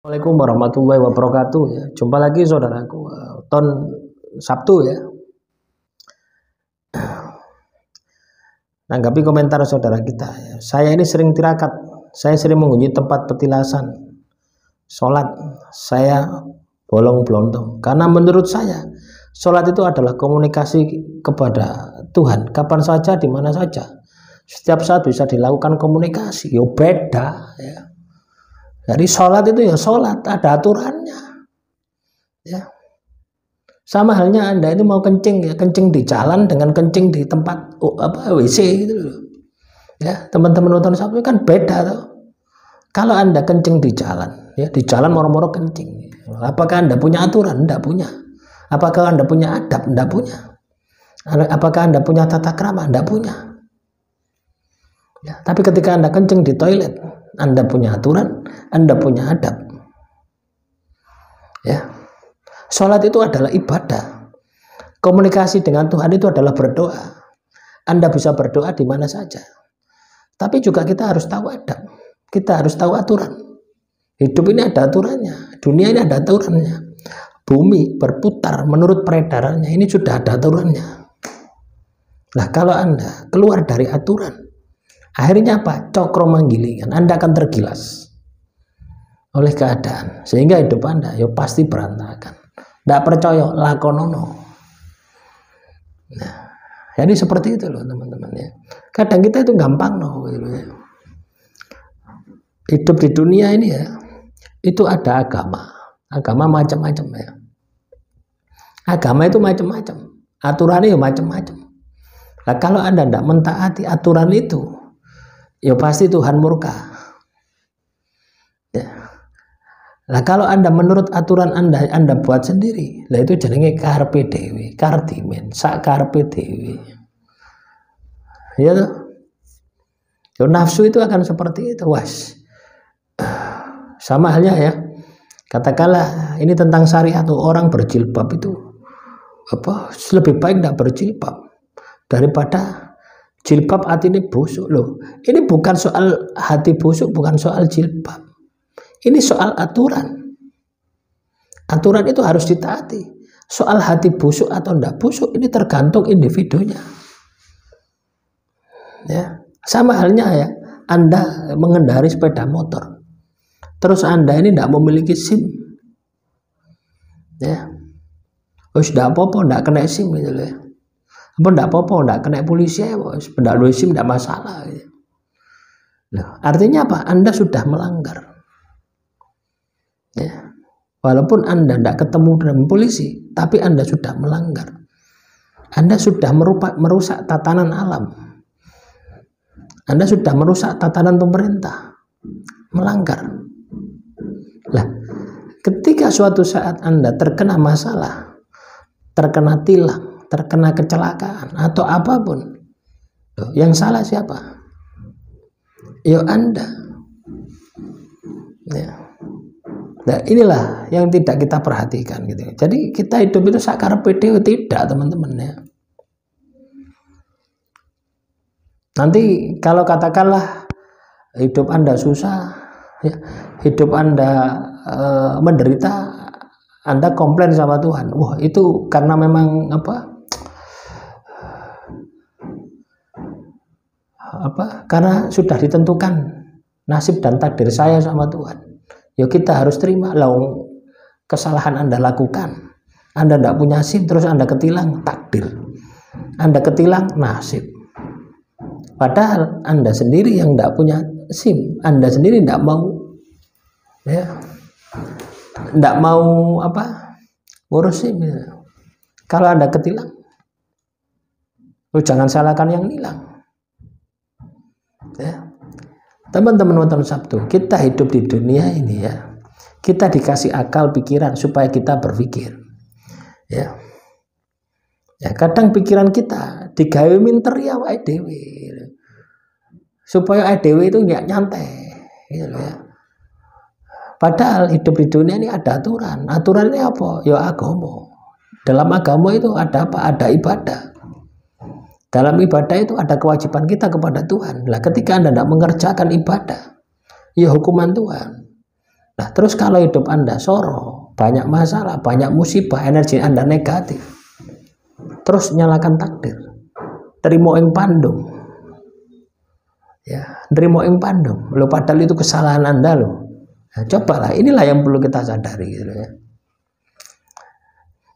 Assalamualaikum warahmatullahi wabarakatuh ya. Jumpa lagi saudaraku, ton Sabtu ya. Tanggapi komentar saudara kita ya. Saya ini sering tirakat, saya sering mengunjungi tempat petilasan sholat, saya bolong-blontong. Karena menurut saya sholat itu adalah komunikasi kepada Tuhan, kapan saja, di mana saja. Setiap saat bisa dilakukan komunikasi. Yo beda ya. Jadi sholat itu ya sholat, ada aturannya. Ya. Sama halnya Anda ini mau kencing ya, kencing di jalan dengan kencing di tempat WC gitu loh. Ya, teman-teman nonton Sabtu kan beda tuh. Kalau Anda kencing di jalan, ya di jalan moro-moro kencing. Apakah Anda punya aturan? Tidak punya. Apakah Anda punya adab? Tidak punya. Apakah Anda punya tata krama? Tidak punya. Ya, tapi ketika Anda kencing di toilet, Anda punya aturan, Anda punya adab. Ya. Sholat itu adalah ibadah. Komunikasi dengan Tuhan itu adalah berdoa. Anda bisa berdoa di mana saja. Tapi juga kita harus tahu adab. Kita harus tahu aturan. Hidup ini ada aturannya. Dunia ini ada aturannya. Bumi berputar menurut peredarannya. Ini sudah ada aturannya. Nah, kalau Anda keluar dari aturan, akhirnya apa? Cokro manggilingan. Anda akan tergilas oleh keadaan. Sehingga hidup Anda ya pasti berantakan. Tidak percaya, lakonono. Nah, jadi seperti itu loh teman-teman ya. Kadang kita itu gampang loh. Hidup di dunia ini ya, itu ada agama. Agama macam-macam ya. Agama itu macam-macam. Aturannya ya macam-macam. Nah, kalau Anda tidak mentaati aturan itu, ya pasti Tuhan murka. Ya. Nah, kalau Anda menurut aturan Anda buat sendiri, lah itu jenenge karpe dewe, kardimen, sak karpe dewe. Ya toh? Ya, nafsu itu akan seperti itu, was. Sama halnya ya. Katakanlah ini tentang syariat, orang berjilbab itu lebih baik tidak berjilbab daripada jilbab hati ini busuk loh. Ini bukan soal hati busuk, bukan soal jilbab. Ini soal aturan. Aturan itu harus ditaati. Soal hati busuk atau tidak busuk ini tergantung individunya. Ya, sama halnya ya. Anda mengendarai sepeda motor. Terus Anda ini tidak memiliki SIM. Ya. Tidak apa-apa, tidak kena SIM gitu loh ya. Apa tidak apa-apa, tidak kena polisi ya, tidak ada SIM tidak masalah gitu. Nah, artinya apa? Anda sudah melanggar. Ya. Walaupun Anda tidak ketemu dengan polisi, tapi Anda sudah melanggar. Anda sudah merusak tatanan alam. Anda sudah merusak tatanan pemerintah. Melanggar. Lah, ketika suatu saat Anda terkena masalah, terkena tilang, terkena kecelakaan atau apapun, yang salah siapa? Ya Anda. Ya. Nah, inilah yang tidak kita perhatikan gitu. Jadi kita hidup itu sakar PDW tidak, teman-teman ya. Nanti kalau katakanlah hidup Anda susah, ya, hidup Anda menderita, Anda komplain sama Tuhan. Wah, itu karena memang karena sudah ditentukan nasib dan takdir saya sama Tuhan. Ya kita harus terima lah, kesalahan Anda lakukan. Anda tidak punya SIM, terus Anda ketilang, takdir. Anda ketilang, nasib. Padahal Anda sendiri yang tidak punya SIM, Anda sendiri tidak mau, ya, tidak mau ngurus SIM. Ya. Kalau Anda ketilang, jangan salahkan yang hilang. Ya. Teman-teman nonton Sabtu, kita hidup di dunia ini ya, kita dikasih akal pikiran supaya kita berpikir. Ya, ya kadang pikiran kita digawe minter ya awake dhewe, supaya awake dhewe itu nggak nyantai, gitu ya. Padahal hidup di dunia ini ada aturan. Aturannya apa? Ya agama. Dalam agama itu ada apa? Ada ibadah. Dalam ibadah itu ada kewajiban kita kepada Tuhan. Nah, ketika Anda tidak mengerjakan ibadah, ya hukuman Tuhan. Nah, terus kalau hidup Anda soro, banyak masalah, banyak musibah, energi Anda negatif, terus nyalakan takdir, terima ing pandum, ya, terima ing pandum, lo padahal itu kesalahan Anda lo. Nah, cobalah, inilah yang perlu kita sadari, gitu ya.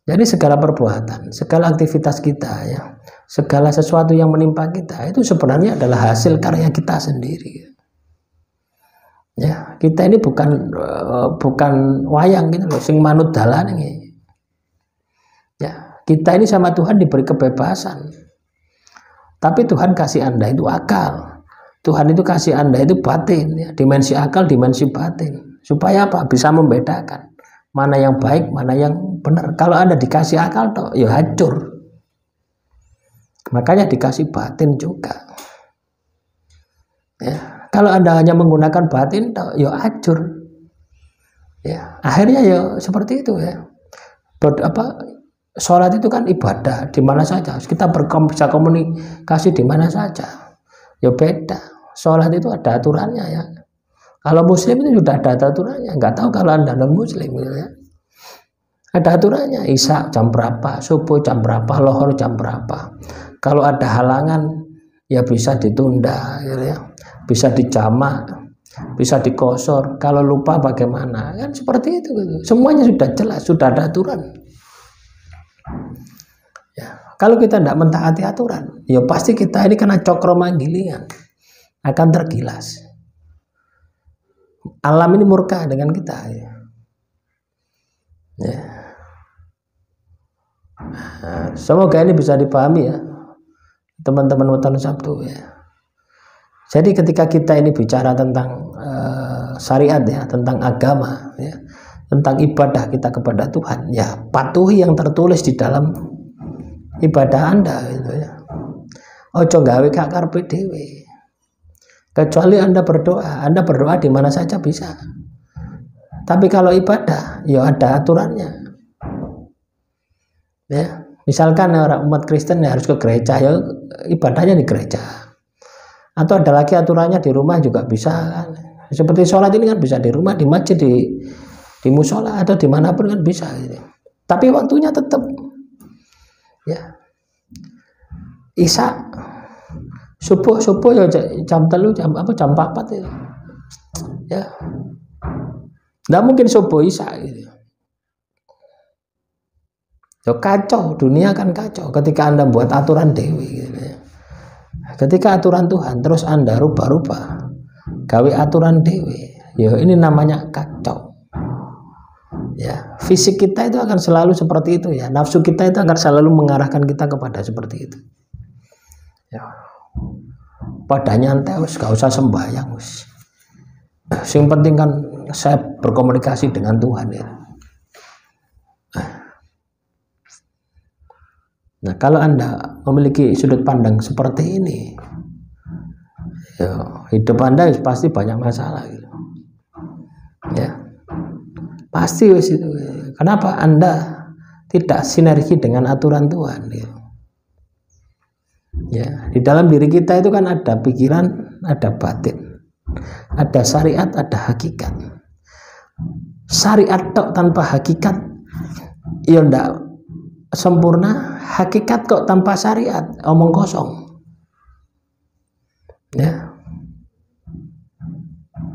Jadi segala perbuatan, segala aktivitas kita, ya, segala sesuatu yang menimpa kita itu sebenarnya adalah hasil karya kita sendiri. Ya, kita ini bukan wayang gitu loh, sing manut dalan ini. Ya, kita ini sama Tuhan diberi kebebasan. Tapi Tuhan kasih Anda itu akal. Tuhan itu kasih Anda itu batin, ya, dimensi akal, dimensi batin. Supaya apa? Bisa membedakan mana yang baik, mana yang benar. Kalau Anda dikasih akal toh, ya hancur. Makanya dikasih batin juga. Ya, kalau Anda hanya menggunakan batin toh, ya hancur. Ya, akhirnya ya seperti itu ya. Sholat itu kan ibadah di mana saja. Kita bisa komunikasi di mana saja. Ya beda. Sholat itu ada aturannya ya. Kalau muslim itu sudah ada aturannya. Nggak tahu kalau Anda non muslim gitu ya. Ada aturannya. Isya jam berapa, subuh jam berapa, lohor jam berapa. Kalau ada halangan ya bisa ditunda gitu ya. Bisa dijamak, bisa dikosor. Kalau lupa bagaimana? Kan seperti itu gitu. Semuanya sudah jelas, sudah ada aturan. Ya, kalau kita tidak mentaati aturan, ya pasti kita ini kena cokro manggilingan, akan tergilas. Alam ini murka dengan kita. Ya. Ya. Nah, semoga ini bisa dipahami ya, teman-teman weton Sabtu ya. Jadi ketika kita ini bicara tentang syariat ya, tentang agama ya, tentang ibadah kita kepada Tuhan, ya patuhi yang tertulis di dalam ibadah Anda gitu ya. Ojo gawe gak karepe dhewe. Kecuali Anda berdoa di mana saja bisa. Tapi kalau ibadah, ya ada aturannya. Ya, misalkan orang umat Kristen ya harus ke gereja, ya ibadahnya di gereja. Atau ada lagi aturannya di rumah juga bisa kan. Seperti sholat ini kan bisa di rumah, di masjid, di musola atau dimanapun kan bisa. Gitu. Tapi waktunya tetap ya. Isya subuh ya jam 3 jam 4 ya. Ya. Nggak mungkin subuh isya gitu. Ya kacau, dunia kan kacau ketika Anda buat aturan dewi gitu ya. Ketika aturan Tuhan terus Anda rubah-rubah, gawe aturan dewi, ya ini namanya kacau. Ya, fisik kita itu akan selalu seperti itu ya. Nafsu kita itu akan selalu mengarahkan kita kepada seperti itu. Ya. Pada nyantai wis gak usah sembahyang wis. Yang penting kan saya berkomunikasi dengan Tuhan ya. Nah, kalau Anda memiliki sudut pandang seperti ini, ya, hidup Anda pasti banyak masalah gitu. Ya. Pasti wis itu. Kenapa Anda tidak sinergi dengan aturan Tuhan gitu. Ya, di dalam diri kita itu kan ada pikiran, ada batin, ada syariat, ada hakikat. Syariat tok tanpa hakikat ya ndak sempurna, hakikat kok tanpa syariat omong kosong. Ya.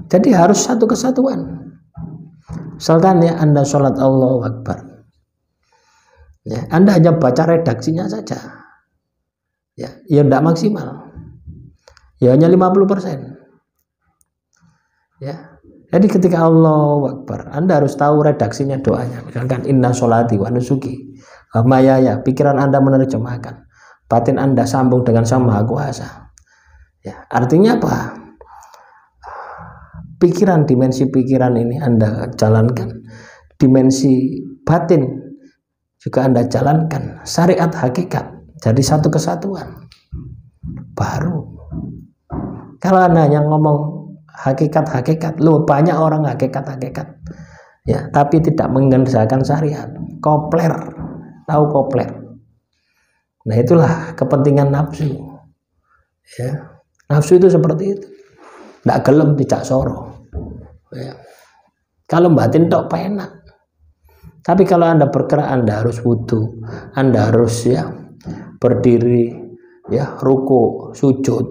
Jadi harus satu kesatuan. Misalkan ya Anda sholat Allahu Akbar. Ya, Anda hanya baca redaksinya saja. Ya tidak maksimal. Ya hanya 50%. Ya. Jadi ketika Allahu Akbar, Anda harus tahu redaksinya doanya. Misalkan inna sholati wa nusuki wa mayaya, pikiran Anda menerjemahkan. Batin Anda sambung dengan Sang Maha Kuasa. Ya, artinya apa? Pikiran, dimensi pikiran ini Anda jalankan. Dimensi batin juga Anda jalankan. Syariat hakikat. Jadi satu kesatuan baru. Kalau Anda hanya ngomong hakikat, lu banyak orang hakikat, ya, tapi tidak mengerjakan syariat, kopler, tahu kopler. Nah itulah kepentingan nafsu. Ya, nafsu itu seperti itu. Tidak gelem, tidak soro. Ya. Kalau batin tok penak. Tapi kalau Anda bergerak, Anda harus wudu, Anda harus ya berdiri, ya ruku, sujud,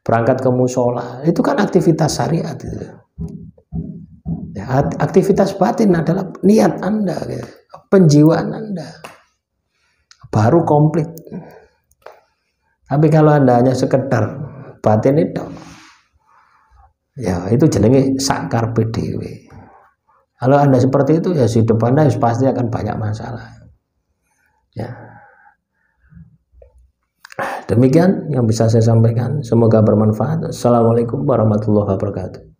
berangkat ke musola. Itu kan aktivitas syariat. Ya, aktivitas batin adalah niat Anda, ya, penjiwaan Anda, baru komplit. Tapi kalau Anda hanya sekedar batin itu, ya itu jenenge sakar PDW. Kalau Anda seperti itu, ya hidup Anda pasti akan banyak masalah. Ya. Demikian yang bisa saya sampaikan. Semoga bermanfaat. Assalamualaikum warahmatullahi wabarakatuh.